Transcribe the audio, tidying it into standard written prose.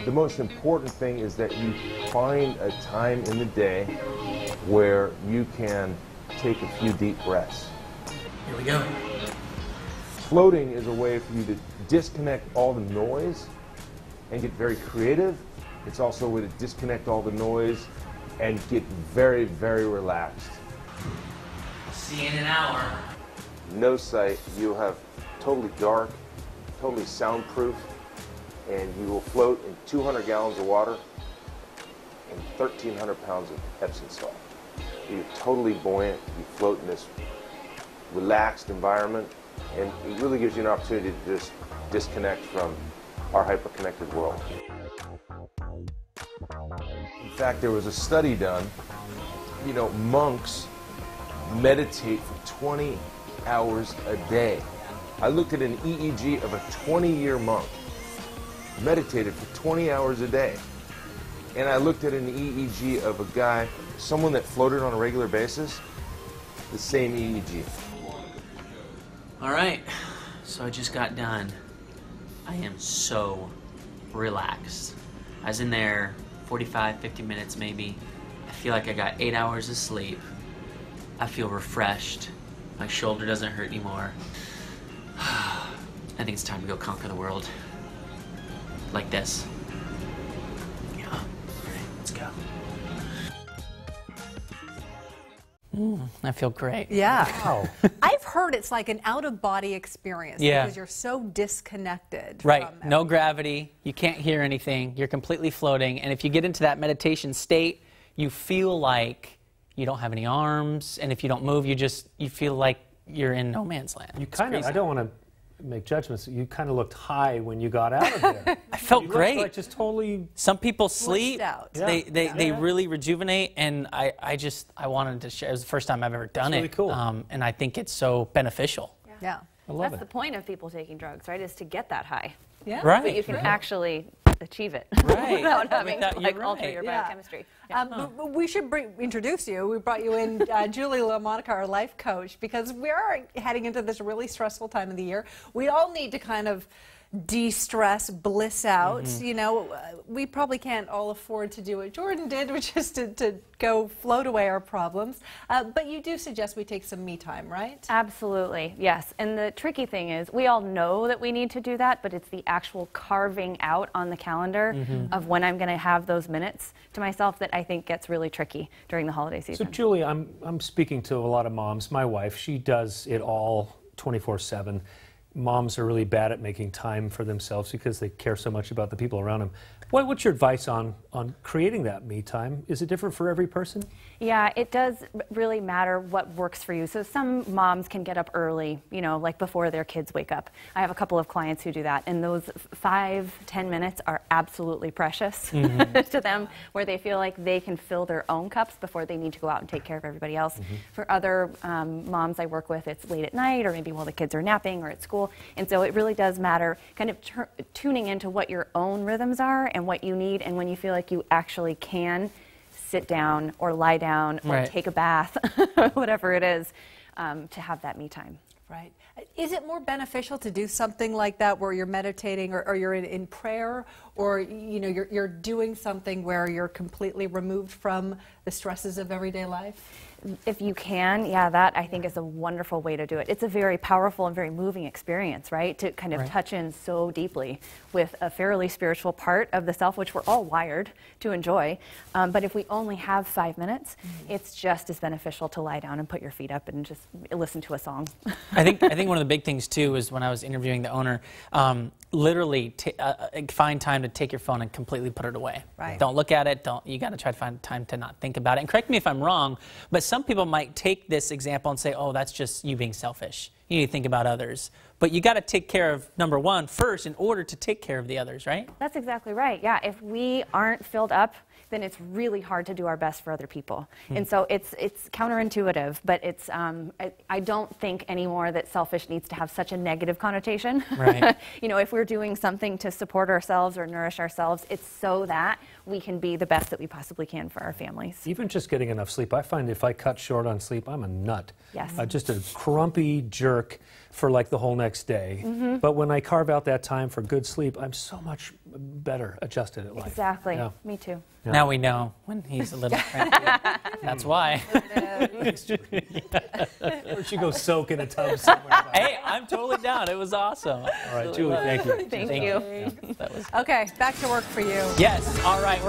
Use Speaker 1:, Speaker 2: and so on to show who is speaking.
Speaker 1: The most important thing is that you find a time in the day where you can take a few deep breaths.
Speaker 2: Here we go.
Speaker 1: Floating is a way for you to disconnect all the noise and get very creative. It's also a way to disconnect all the noise and get very, very relaxed.
Speaker 2: See you in an hour.
Speaker 1: No sight, you'll have totally dark, totally soundproof, and you will float in 200 gallons of water and 1,300 pounds of Epsom salt. You're totally buoyant, you float in this relaxed environment, and it really gives you an opportunity to just disconnect from our hyper-connected world. In fact, there was a study done, monks meditate for 20 hours a day. I looked at an EEG of a 20-year monk, meditated for 20 hours a day. And I looked at an EEG of a guy, someone that floated on a regular basis, the same EEG.
Speaker 2: All right, so I just got done. I am so relaxed. I was in there 45, 50 minutes maybe. I feel like I got 8 hours of sleep. I feel refreshed. My shoulder doesn't hurt anymore. I think it's time to go conquer the world. Like this. Yeah. All right, let's go. I feel great.
Speaker 3: Yeah.
Speaker 4: Wow.
Speaker 3: I've heard it's like an out-of-body experience because you're so disconnected.
Speaker 5: Right.
Speaker 3: From
Speaker 5: No gravity. You can't hear anything. You're completely floating. And if you get into that meditation state, you feel like you don't have any arms. And if you don't move, you feel like you're in no man's land.
Speaker 4: You kind of, I don't want to make judgments. You kind of looked high when you got out of there.
Speaker 5: I felt
Speaker 4: you
Speaker 5: great.
Speaker 4: Like just totally.
Speaker 5: Some people sleep.
Speaker 3: Out.
Speaker 4: Yeah.
Speaker 5: They really rejuvenate, and I wanted to share. It was the first time I've ever done
Speaker 4: That's really
Speaker 5: it.
Speaker 4: cool.
Speaker 5: And I think it's so beneficial.
Speaker 3: Yeah.
Speaker 4: I love
Speaker 6: That's the point of people taking drugs, right? Is to get that high.
Speaker 3: Yeah.
Speaker 5: Right.
Speaker 6: But you can actually achieve it
Speaker 5: Right.
Speaker 6: without having
Speaker 5: Without-
Speaker 6: to
Speaker 5: you're
Speaker 6: alter
Speaker 5: right.
Speaker 6: your
Speaker 3: Yeah.
Speaker 6: biochemistry.
Speaker 3: But we should introduce you. We brought you in, Julie LaMonica, our life coach, because we are heading into this really stressful time of the year. We all need to kind of de-stress, bliss out. We probably can't all afford to do what Jordan did, which is to go float away our problems. But you do suggest we take some me time, right?
Speaker 6: Absolutely, yes. And the tricky thing is we all know that we need to do that, but it's the actual carving out on the calendar of when I'm going to have those minutes to myself that I think gets really tricky during the holiday season.
Speaker 4: So Julie, I'm speaking to a lot of moms. My wife, she does it all 24/7. Moms are really bad at making time for themselves because they care so much about the people around them. What's your advice on creating that me time? Is it different for every person?
Speaker 6: Yeah, it does really matter what works for you. So some moms can get up early, like before their kids wake up. I have a couple of clients who do that, and those 5-10 minutes are absolutely precious to them, where they feel like they can fill their own cups before they need to go out and take care of everybody else. For other moms I work with, it's late at night or maybe while the kids are napping or at school, and so it really does matter kind of tuning into what your own rhythms are and what you need, and when you feel like you actually can sit down or lie down or take a bath, whatever it is, to have that me time.
Speaker 3: Right. Is it more beneficial to do something like that where you're meditating or you're in prayer, or you're doing something where you're completely removed from the stresses of everyday life?
Speaker 6: If you can, yeah, that I think is a wonderful way to do it. It's a very powerful and very moving experience, right? To kind of touch in so deeply with a fairly spiritual part of the self, which we're all wired to enjoy. But if we only have 5 minutes, it's just as beneficial to lie down and put your feet up and just listen to a song.
Speaker 5: I think one of the big things too is when I was interviewing the owner, literally find time to take your phone and completely put it away.
Speaker 3: Right.
Speaker 5: Don't look at it. You got to try to find time to not think about it. And correct me if I'm wrong, but some people might take this example and say, "Oh, that's just you being selfish. You need to think about others." But you got to take care of number one first in order to take care of the others, right?
Speaker 6: That's exactly right. Yeah, if we aren't filled up, then it's really hard to do our best for other people. And so it's counterintuitive, but it's I don't think anymore that selfish needs to have such a negative connotation.
Speaker 5: Right.
Speaker 6: If we're doing something to support ourselves or nourish ourselves, it's so that we can be the best that we possibly can for our families.
Speaker 4: Even just getting enough sleep. I find if I cut short on sleep, I'm a nut.
Speaker 6: Yes.
Speaker 4: Just a grumpy jerk for like the whole next day. But when I carve out that time for good sleep, I'm so much better adjusted at life.
Speaker 6: Exactly.
Speaker 4: Yeah.
Speaker 6: Me too.
Speaker 4: Yeah.
Speaker 5: Now we know when he's a little cranky. That's why.
Speaker 4: Or she go soak in a tub somewhere.
Speaker 5: Hey, I'm totally down. It was awesome.
Speaker 4: All right, Julie, thank you.
Speaker 6: Thank you.
Speaker 5: That was
Speaker 3: Okay, back to work for you.
Speaker 5: yes. All right.